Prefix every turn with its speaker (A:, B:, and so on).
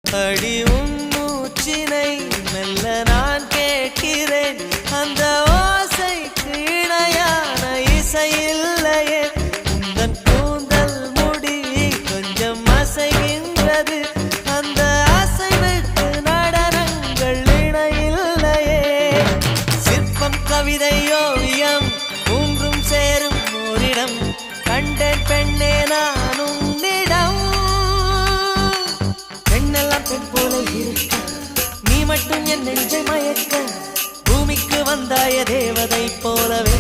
A: அடி உன் மூச்சினை மெல்ல நான் கேட்கிறேன். அந்த ஓசைக்கு இணையான இசை இல்லையே. உந்தன் கூந்தல் முடி கொஞ்சம் அசைகின்றது. அந்த அசைவுக்கு நடனங்கள் இணையில்லையே. சிற்பம் கவிதை ஓவியம் மூன்றும் சேரும் ஓரிடம் கண்டேன் பெண்ணே நான் உன்னிடம். பெண்ணெல்லாம் பெண் போல இருக்க நீ மட்டும் என் நெஞ்சை மயக்க. பூமிக்கு வந்தாய தேவதை போலவே